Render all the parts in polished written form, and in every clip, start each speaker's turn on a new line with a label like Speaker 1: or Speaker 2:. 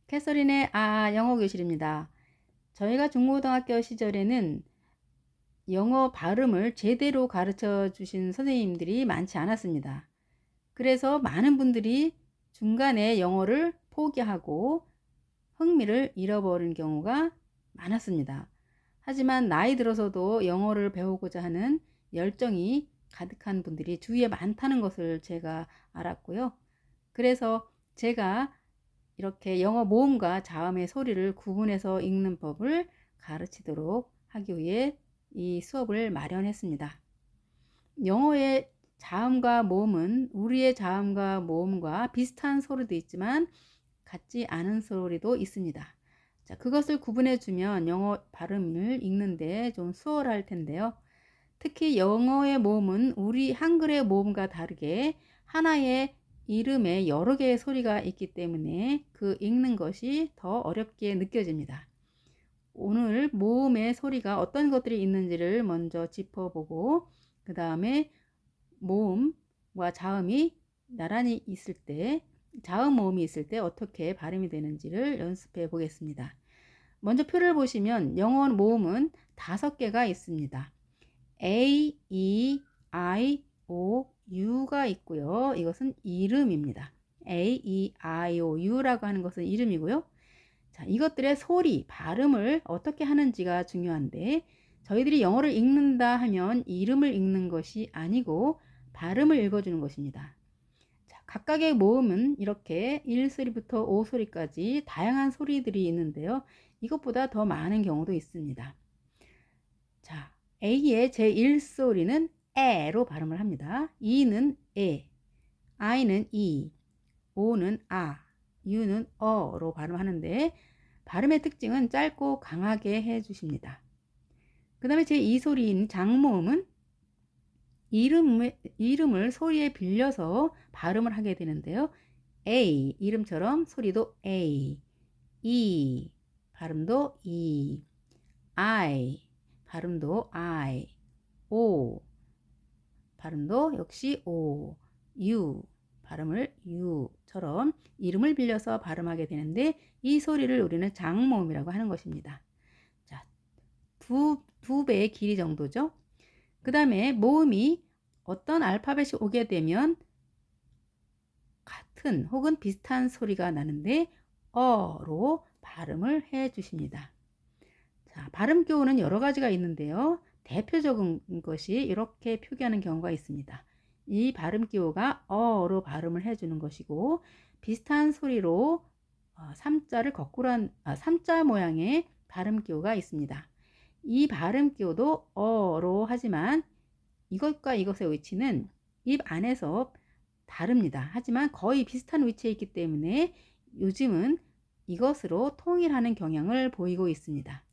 Speaker 1: 캐서린의 영어 교실입니다. 저희가 중고등학교 시절에는 영어 발음을 제대로 가르쳐 주신 선생님들이 많지 않았습니다. 그래서 많은 분들이 중간에 영어를 포기하고 흥미를 잃어버린 경우가 많았습니다. 하지만 나이 들어서도 영어를 배우고자 하는 열정이 가득한 분들이 주위에 많다는 것을 제가 알았고요. 그래서 제가 이렇게 영어 모음과 자음의 소리를 구분해서 읽는 법을 가르치도록 하기 위해 이 수업을 마련했습니다. 영어의 자음과 모음은 우리의 자음과 모음과 비슷한 소리도 있지만 같지 않은 소리도 있습니다. 자, 그것을 구분해 주면 영어 발음을 읽는데 좀 수월할 텐데요. 특히 영어의 모음은 우리 한글의 모음과 다르게 하나의 이름에 여러 개의 소리가 있기 때문에 그 읽는 것이 더 어렵게 느껴집니다. 오늘 모음의 소리가 어떤 것들이 있는지를 먼저 짚어보고 그 다음에 모음과 자음이 나란히 있을 때, 자음 모음이 있을 때 어떻게 발음이 되는지를 연습해 보겠습니다. 먼저 표를 보시면 영어 모음은 5개가 있습니다. A, E, I, O, U가 있고요. 이것은 이름입니다. A, E, I, O, U라고 하는 것은 이름이고요. 자, 이것들의 소리, 발음을 어떻게 하는지가 중요한데 저희들이 영어를 읽는다 하면 이름을 읽는 것이 아니고 발음을 읽어주는 것입니다. 자, 각각의 모음은 이렇게 1소리부터 5소리까지 다양한 소리들이 있는데요. 이것보다 더 많은 경우도 있습니다. 자, A의 제1소리는 에로 발음을 합니다. E는 에, I는 이, O는 아, U는 어로 발음하는데 발음의 특징은 짧고 강하게 해주십니다. 그 다음에 제2소리인 장모음은 이름을 소리에 빌려서 발음을 하게 되는데요. A, 이름처럼 소리도 A, E, 발음도 E, I, 발음도 I, O, 발음도 역시 O, U, 발음을 U처럼 이름을 빌려서 발음하게 되는데 이 소리를 우리는 장모음이라고 하는 것입니다. 자, 두 배의 길이 정도죠. 그 다음에 모음이 어떤 알파벳이 오게 되면 같은 혹은 비슷한 소리가 나는데 어로 발음을 해 주십니다. 자, 발음 교훈은 여러 가지가 있는데요. 대표적인 것이 이렇게 표기하는 경우가 있습니다. 이 발음 기호가 어로 발음을 해주는 것이고 비슷한 소리로 3자를 거꾸로 한 3자 모양의 발음 기호가 있습니다. 이 발음 기호도 어로 하지만 이것과 이것의 위치는 입 안에서 다릅니다. 하지만 거의 비슷한 위치에 있기 때문에 요즘은 이것으로 통일하는 경향을 보이고 있습니다.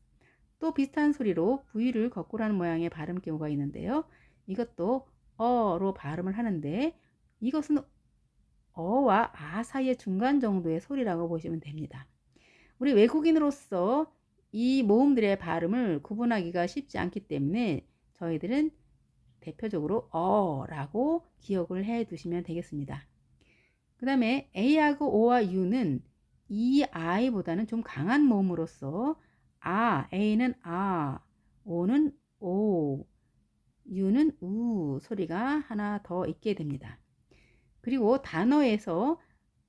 Speaker 1: 또 비슷한 소리로 V를 거꾸로 하는 모양의 발음 경우가 있는데요. 이것도 어로 발음을 하는데 이것은 어와 아 사이의 중간 정도의 소리라고 보시면 됩니다. 우리 외국인으로서 이 모음들의 발음을 구분하기가 쉽지 않기 때문에 저희들은 대표적으로 어라고 기억을 해 두시면 되겠습니다. 그 다음에 A하고 O와 U는 이 I보다는 좀 강한 모음으로서 A는 O는 O, U는 우 소리가 하나 더 있게 됩니다. 그리고 단어에서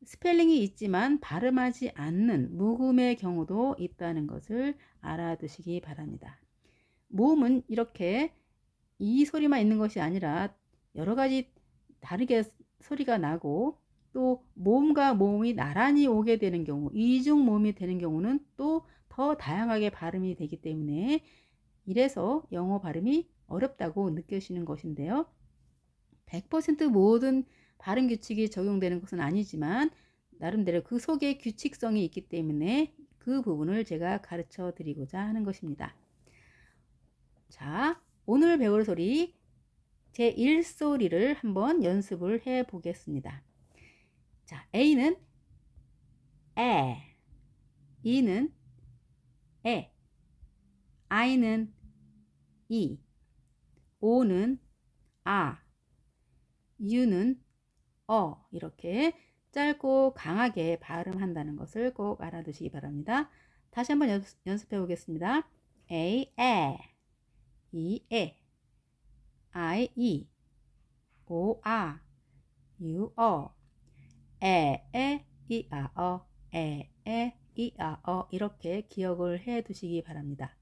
Speaker 1: 스펠링이 있지만 발음하지 않는 묵음의 경우도 있다는 것을 알아두시기 바랍니다. 모음은 이렇게 이 소리만 있는 것이 아니라 여러 가지 다르게 소리가 나고 또 모음과 모음이 나란히 오게 되는 경우 이중 모음이 되는 경우는 또 더 다양하게 발음이 되기 때문에 이래서 영어 발음이 어렵다고 느껴지는 것인데요. 100% 모든 발음 규칙이 적용되는 것은 아니지만 나름대로 그 속에 규칙성이 있기 때문에 그 부분을 제가 가르쳐 드리고자 하는 것입니다. 자, 오늘 배울 소리 제1소리를 한번 연습을 해 보겠습니다. 자, A는 에, E는 에, I는 이, O는 아, U는 어 이렇게 짧고 강하게 발음한다는 것을 꼭 알아두시기 바랍니다. 다시 한번 연습해 보겠습니다. A, 에, E, 에, I, 이, O, 아, U, 어, 에, 이, 아, 어, 에, 이, 아, 어 이렇게 기억을 해 두시기 바랍니다.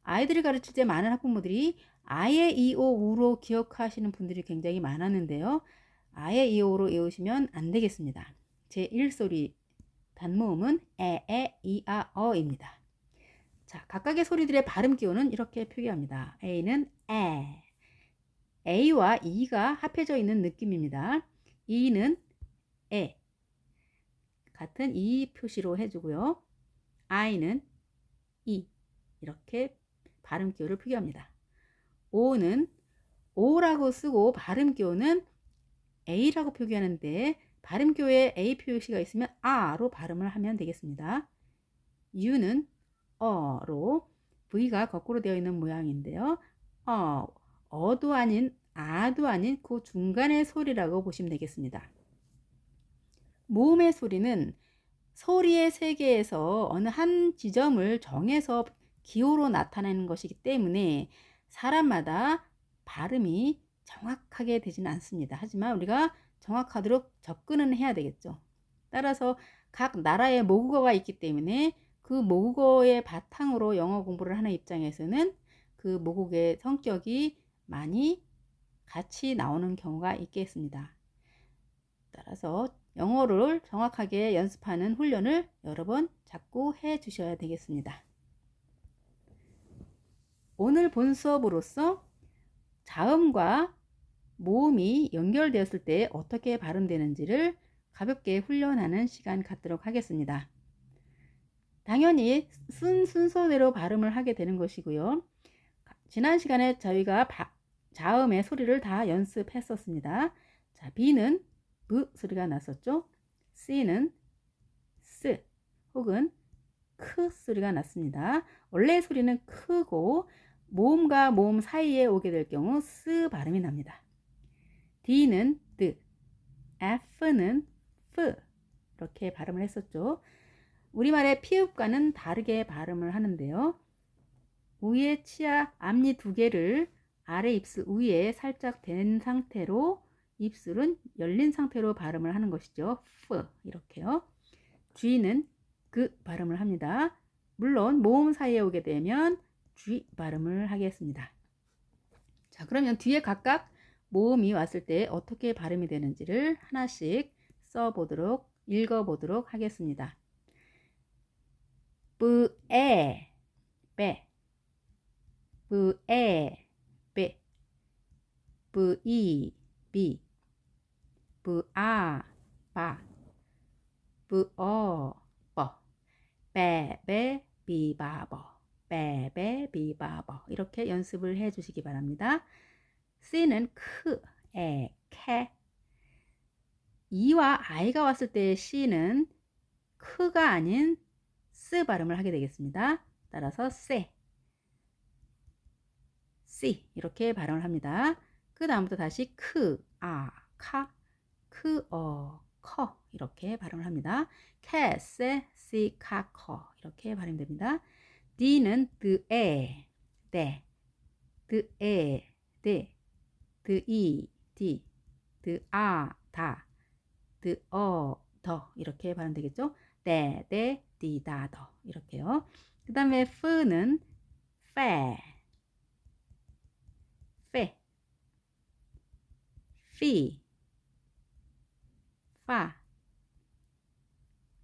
Speaker 1: 아이들을 가르칠 때 많은 학부모들이 아예 이, 오, 우로 기억하시는 분들이 굉장히 많았는데요. 아예 이, 오로 외우시면 안 되겠습니다. 제1소리 단모음은 에, 이, 아, 어입니다. 자, 각각의 소리들의 발음 기호는 이렇게 표기합니다. A는 에, A와 E가 합해져 있는 느낌입니다. E는 에, 같은 이 표시로 해주고요. I는 이, 이렇게 발음 기호를 표기합니다. O는 O라고 쓰고 발음 기호는 A라고 표기하는데 발음 기호에 A 표시가 있으면 아로 발음을 하면 되겠습니다. U는 어로 V가 거꾸로 되어 있는 모양인데요. 어도 아닌 아도 아닌 그 중간의 소리라고 보시면 되겠습니다. 모음의 소리는 소리의 세계에서 어느 한 지점을 정해서 기호로 나타내는 것이기 때문에 사람마다 발음이 정확하게 되지는 않습니다. 하지만 우리가 정확하도록 접근은 해야 되겠죠. 따라서 각 나라의 모국어가 있기 때문에 그 모국어의 바탕으로 영어 공부를 하는 입장에서는 그 모국의 성격이 많이 같이 나오는 경우가 있겠습니다. 따라서 영어를 정확하게 연습하는 훈련을 여러 번 자꾸 해 주셔야 되겠습니다. 오늘 본 수업으로서 자음과 모음이 연결되었을 때 어떻게 발음되는지를 가볍게 훈련하는 시간 갖도록 하겠습니다. 당연히 순서대로 발음을 하게 되는 것이고요. 지난 시간에 저희가 자음의 소리를 다 연습했었습니다. 자, B는 으 소리가 났었죠. C는 스 혹은 크 소리가 났습니다. 원래 소리는 크고 모음과 모음 사이에 오게 될 경우 스 발음이 납니다. D는 드, F는 프 이렇게 발음을 했었죠. 우리말의 피읍과는 다르게 발음을 하는데요. 위에 치아 앞니 두 개를 아래 입술 위에 살짝 댄 상태로 입술은 열린 상태로 발음을 하는 것이죠. 프 이렇게요. G는 그 발음을 합니다. 물론 모음 사이에 오게 되면 G 발음을 하겠습니다. 자, 그러면 뒤에 각각 모음이 왔을 때 어떻게 발음이 되는지를 하나씩 써보도록 읽어보도록 하겠습니다. 뿌에 빼 뿌에 빼 뿌이 비 뿌아 바 뿌어 뻐 빼베 비바버 빼베 비바버 이렇게 연습을 해 주시기 바랍니다. C는 크, 에, 캐 E와 I가 왔을 때 C는 크가 아닌 스 발음을 하게 되겠습니다. 따라서 세, C 이렇게 발음을 합니다. 그 다음부터 다시 크, 아, 카, 크, 커 이렇게 발음을 합니다. 캐, 세, 시, 카, 커 이렇게 발음됩니다. D는 드에, 데, 드에, 데, 드이, 디, 드아, 다, 드어, 더 이렇게 발음되겠죠? 데, 데, 디다, 더 이렇게요. 그 다음에 F는 페, 페, 피, 파,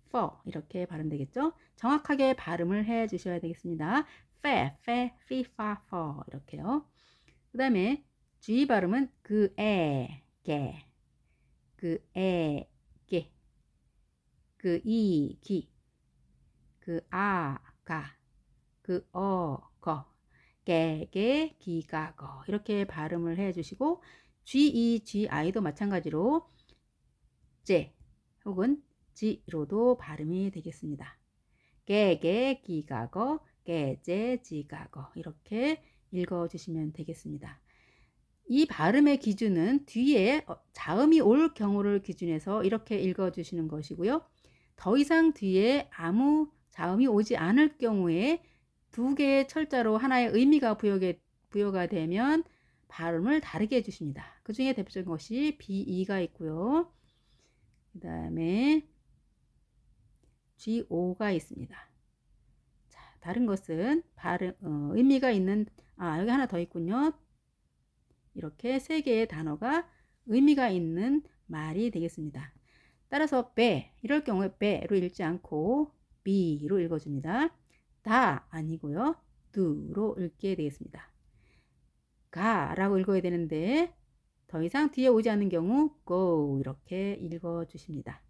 Speaker 1: 퍼 이렇게 발음되겠죠? 정확하게 발음을 해 주셔야 되겠습니다. 페, 피, 파, 퍼 이렇게요. 그 다음에 G 발음은 그, 에, 게, 그, 에, 게, 그, 이, 기, 그, 아, 가, 그, 거, 게, 기가, 거 이렇게 발음을 해 주시고 G, G, I도 마찬가지로 제 혹은 지로도 발음이 되겠습니다. 게, 기가거, 게제, 지가거 이렇게 읽어주시면 되겠습니다. 이 발음의 기준은 뒤에 자음이 올 경우를 기준해서 이렇게 읽어주시는 것이고요. 더 이상 뒤에 아무 자음이 오지 않을 경우에 두 개의 철자로 하나의 의미가 부여가 되면 발음을 다르게 해주십니다. 그 중에 대표적인 것이 BE가 있고요. 그 다음에 GO가 있습니다. 자, 다른 것은 발음, 의미가 있는, 여기 하나 더 있군요. 이렇게 세 개의 단어가 의미가 있는 말이 되겠습니다. 따라서 배, 이럴 경우에 배로 읽지 않고 비로 읽어줍니다. 다 아니고요. 두로 읽게 되겠습니다. 가라고 읽어야 되는데 더 이상 뒤에 오지 않는 경우 go 이렇게 읽어주십니다.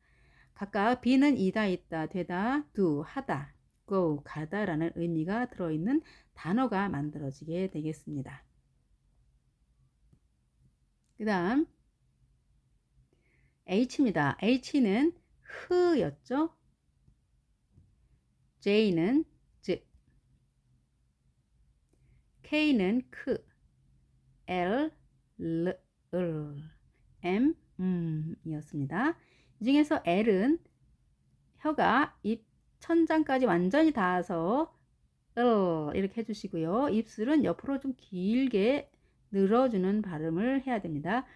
Speaker 1: 각각 be는 이다, 있다, 되다, do, 하다, go, 가다 라는 의미가 들어있는 단어가 만들어지게 되겠습니다. 그 다음 H입니다. H는 흐였죠. J는 즈, K는 크, L, L, M, 이었습니다. 이 중에서 L은 혀가 입 천장까지 완전히 닿아서 이렇게 해주시고요. 입술은 옆으로 좀 길게 늘어주는 발음을 해야 됩니다.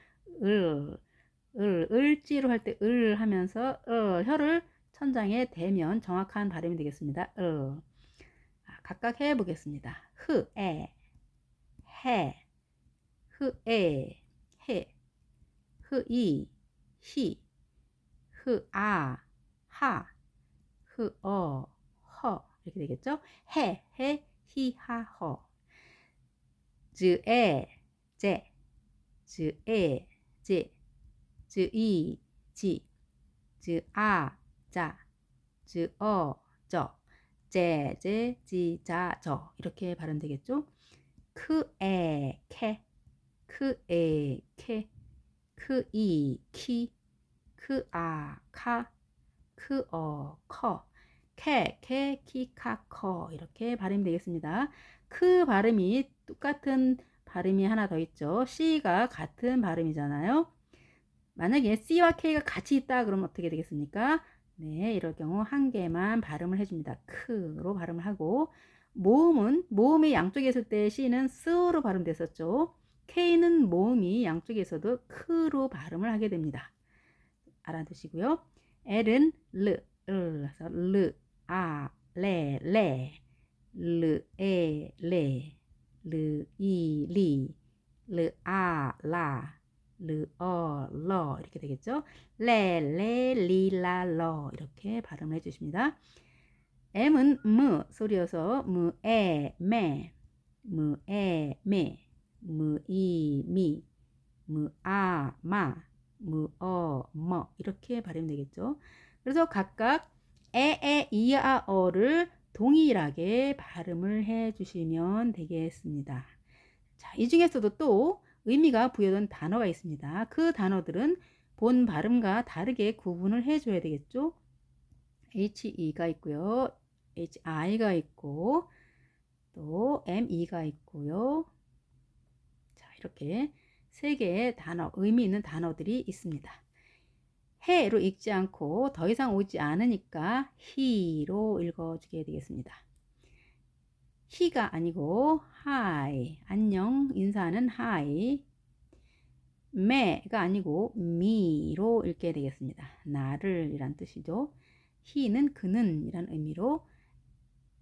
Speaker 1: 을지로 할 때 하면서 혀를 천장에 대면 정확한 발음이 되겠습니다. 각각 해보겠습니다. 흐에, 해, 흐에, 해, 흐이, 히, 흐아, 하, 흐어, 허 이렇게 되겠죠? 해, 히, 하, 허. 즈에, 제, 즈에, 제, 즈이, 지, 즈아, 자, 즈어, 저, 제, 지, 자, 저 이렇게 발음되겠죠? 크에, 캐, 크에, 캐, 크이, 키, 크아, 카, 크어, 커, 캐, 키, 카, 커 이렇게 발음이 되겠습니다. 크 발음이 똑같은 발음이 하나 더 있죠. C가 같은 발음이잖아요. 만약에 C와 K가 같이 있다 그러면 어떻게 되겠습니까? 네, 이럴 경우 한 개만 발음을 해줍니다. 크로 발음을 하고 모음이 양쪽에 있을 때 C는 스로 발음됐었죠. K는 모음이 양쪽에 있어도 크로 발음을 하게 됩니다. 알아두시고요. L은 르, 그래서 르, 아, 레, 르, 에, 레, 르, 이, 리, 르, 아, 라, 르, 어, 러 이렇게 되겠죠. 레, 리, 라, 러 이렇게 발음을 해주십니다. M은 무 소리여서 무에, 매, 무에, 매, 무이, 미, 무아, 마, 무어, 머 이렇게 발음이 되겠죠. 그래서 각각 에에, 이아, 어를 동일하게 발음을 해주시면 되겠습니다. 자, 이 중에서도 또 의미가 부여된 단어가 있습니다. 그 단어들은 본 발음과 다르게 구분을 해줘야 되겠죠. HE가 있고요. HI가 있고 또 ME가 있고요. 자, 이렇게 세 개의 단어, 의미 있는 단어들이 있습니다. 해로 읽지 않고 더 이상 오지 않으니까 히로 읽어주게 되겠습니다. 히가 아니고 하이, 안녕 인사하는 하이. 매가 아니고 미로 읽게 되겠습니다. 나를 이란 뜻이죠. 히는 그는 이란 의미로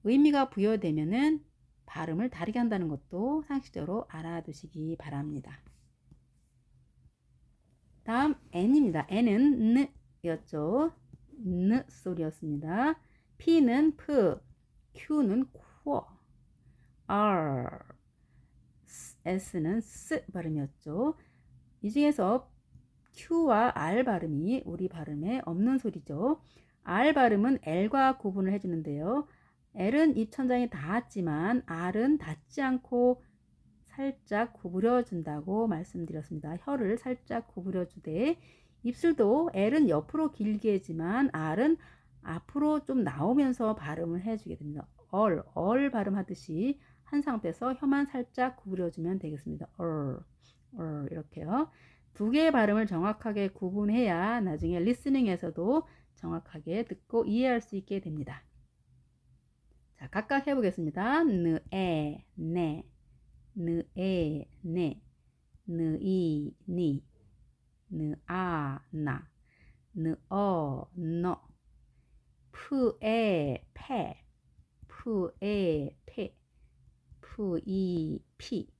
Speaker 1: 의미가 부여되면은 발음을 다르게 한다는 것도 상식적으로 알아두시기 바랍니다. 다음 N입니다. N은 N였죠. N 소리였습니다. P는 P, Q는 코, R, S는 S 발음이었죠. 이 중에서 Q와 R 발음이 우리 발음에 없는 소리죠. R 발음은 L과 구분을 해주는데요. L은 입천장이 닿았지만 R은 닿지 않고 살짝 구부려 준다고 말씀드렸습니다. 혀를 살짝 구부려 주되 입술도 L은 옆으로 길게 해지만 R은 앞으로 좀 나오면서 발음을 해주게 됩니다. 얼 발음하듯이 한 상태에서 혀만 살짝 구부려 주면 되겠습니다. 얼. 이렇게요. 두 개의 발음을 정확하게 구분해야 나중에 리스닝에서도 정확하게 듣고 이해할 수 있게 됩니다. 자, 각각 해보겠습니다. 느, 에, 네, 느, 에, 네, 느, 이, 니, 느, 아, 나, 느, 어, 너, 푸, 에, 패, 푸, 에, 패, 푸, 이, 피,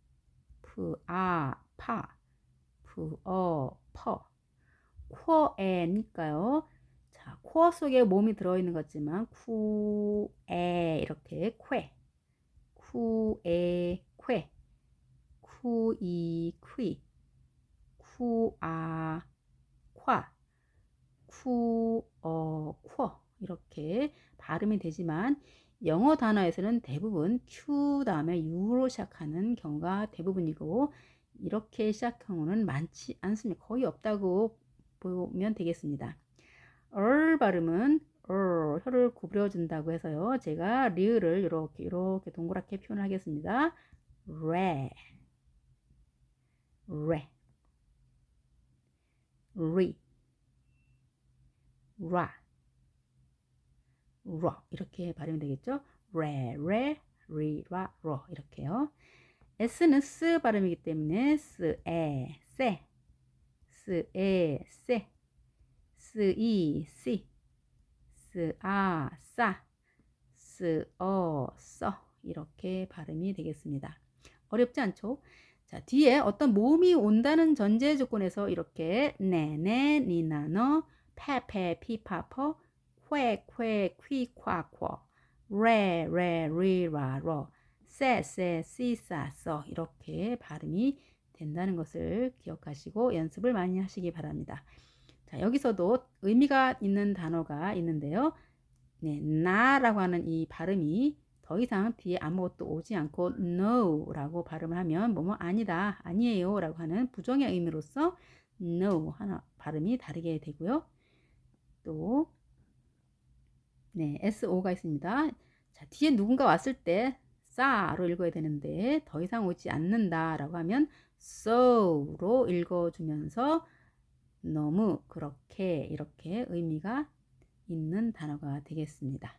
Speaker 1: 푸, 아, 파, 푸, 어, 퍼. 코어에니까요. 자, 코어 속에 몸이 들어있는 거지만 쿠에 이렇게 쾌, 쿠에 쾌, 쿠이 퀴, 쿠아 콰, 쿠어 쿼 이렇게 발음이 되지만 영어 단어에서는 대부분 Q 다음에 U로 시작하는 경우가 대부분이고 이렇게 시작하는 경우는 많지 않습니다. 거의 없다고 보면 되겠습니다. 발음은 혀를 구부려준다고 해서요. 제가 리을을 이렇게 동그랗게 표현하겠습니다. 레, 레, 리, 라, 러 이렇게 발음이 되겠죠. 레, 리, 라, 러 이렇게요. S는 스 발음이기 때문에 스, 에, 세, 스, 에, 세, 스, 이, 시, 스, 아, 싸, 스, 어, 써 이렇게 발음이 되겠습니다. 어렵지 않죠? 자, 뒤에 어떤 모음이 온다는 전제 조건에서 이렇게 네네, 니나너, 페페, 피파퍼, 퀘, 퀘, 퀴, 콰, 쿼, 레, 리, 라, 러, 세, 시, 사, 써 이렇게 발음이 된다는 것을 기억하시고 연습을 많이 하시기 바랍니다. 자, 여기서도 의미가 있는 단어가 있는데요. 네, 나라고 하는 이 발음이 더 이상 뒤에 아무것도 오지 않고 no라고 발음을 하면 뭐뭐 아니다, 아니에요 라고 하는 부정의 의미로서 no 하나 발음이 다르게 되고요. 또 네, SO가 있습니다. 자, 뒤에 누군가 왔을 때 싸로 읽어야 되는데 더 이상 오지 않는다 라고 하면 so로 읽어주면서 너무 그렇게 이렇게 의미가 있는 단어가 되겠습니다.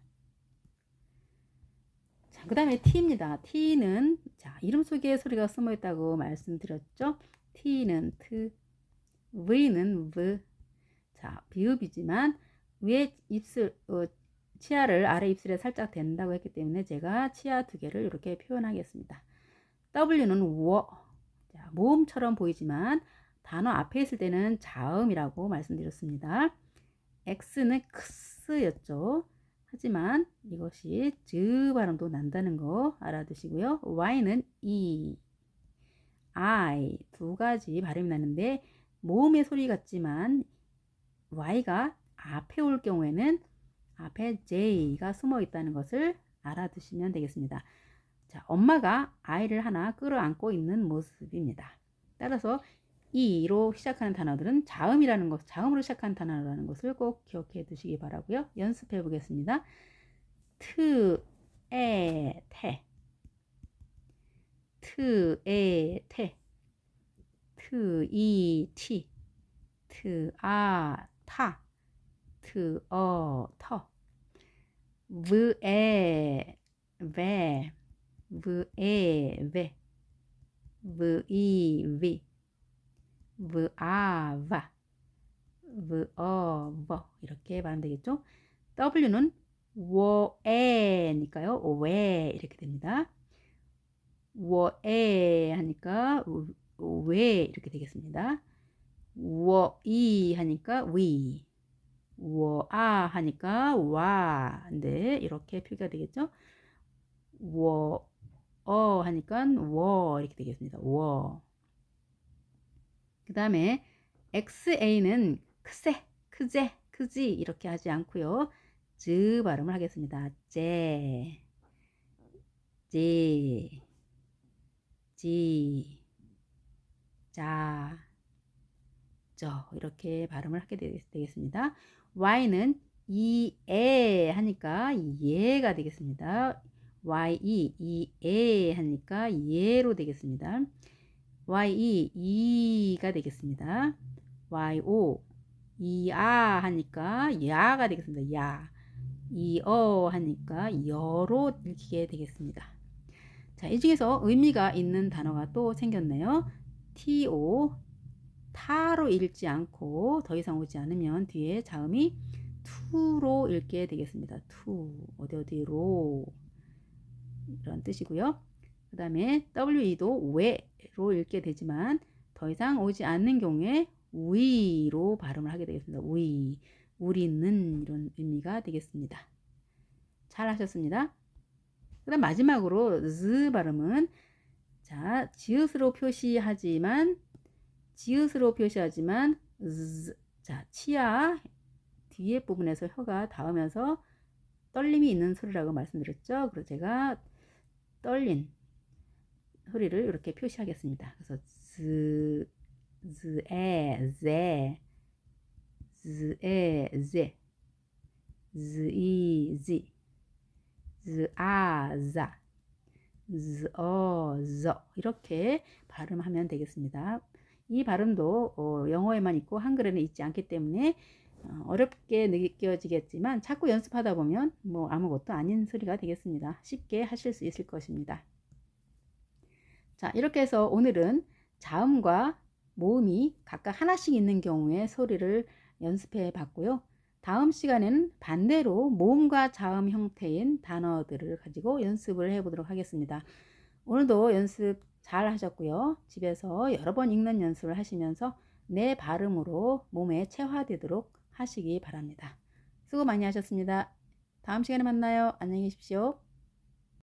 Speaker 1: 자, 그 다음에 T입니다. T는 자, 이름 속에 소리가 숨어 있다고 말씀드렸죠. T는 트, V는 V. 자, 비읍이지만 위에 입술, 치아를 아래 입술에 살짝 댄다고 했기 때문에 제가 치아 두 개를 이렇게 표현하겠습니다. W는 워. 자, 모음처럼 보이지만 단어 앞에 있을 때는 자음이라고 말씀드렸습니다. X는 크스였죠. 하지만 이것이 즈 발음도 난다는 거 알아두시고요. Y는 E, I 두 가지 발음이 나는데 모음의 소리 같지만 Y가 앞에 올 경우에는 앞에 J가 숨어 있다는 것을 알아두시면 되겠습니다. 자, 엄마가 아이를 하나 끌어안고 있는 모습입니다. 따라서 이로 시작하는 단어들은 자음이라는 것, 자음으로 시작하는 단어라는 것을 꼭 기억해 두시기 바라고요. 연습해 보겠습니다. 트, 에, 테, 트, 에, 테, 트, 이, 티, 트, 아, 타, 트, 어, 터, 브, 에, 베, 브, 에, 베, 브, 이, 비, 브, 아, 바, 브, 어, 버 이렇게 말하면 되겠죠. W는 워에니까요. 왜 이렇게 됩니다. 워에 하니까 왜 이렇게 되겠습니다. 워이 하니까 위, 워아 하니까 와. 네, 이렇게 표기가 되겠죠. 워어 하니까 워 이렇게 되겠습니다. 워. 그 다음에 XA는 크세, 크제, 크지 이렇게 하지 않고요. 즈 발음을 하겠습니다. 제, 지, 지, 자, 저 이렇게 발음을 하게 되겠습니다. Y는 이에 하니까 예가 되겠습니다. Y, 이에 하니까 예로 되겠습니다. 이가 되겠습니다. 이아 하니까 야가 되겠습니다. 야. 이어 하니까 여로 읽히게 되겠습니다. 자, 이 중에서 의미가 있는 단어가 또 생겼네요. 타로 읽지 않고 더 이상 오지 않으면 뒤에 자음이 투로 읽게 되겠습니다. 어디로 이런 뜻이고요. 그 다음에 we도 왜로 읽게 되지만 더 이상 오지 않는 경우에 위로 발음을 하게 되겠습니다. 우리는 이런 의미가 되겠습니다. 잘 하셨습니다. 그 다음 마지막으로 z 발음은 자 지읒으로 표시하지만 자 치아 뒤에 부분에서 혀가 닿으면서 떨림이 있는 소리라고 말씀드렸죠. 그래서 제가 떨린 소리를 이렇게 표시하겠습니다. 그래서 z에 제 z에 제 zi zi z아 자 z어 저 이렇게 발음하면 되겠습니다. 이 발음도 영어에만 있고 한글에는 있지 않기 때문에 어렵게 느껴지겠지만 자꾸 연습하다 보면 뭐 아무것도 아닌 소리가 되겠습니다. 쉽게 하실 수 있을 것입니다. 자, 이렇게 해서 오늘은 자음과 모음이 각각 하나씩 있는 경우에 소리를 연습해 봤고요. 다음 시간에는 반대로 모음과 자음 형태인 단어들을 가지고 연습을 해 보도록 하겠습니다. 오늘도 연습 잘 하셨고요. 집에서 여러 번 읽는 연습을 하시면서 내 발음으로 몸에 체화되도록 하시기 바랍니다. 수고 많이 하셨습니다. 다음 시간에 만나요. 안녕히 계십시오.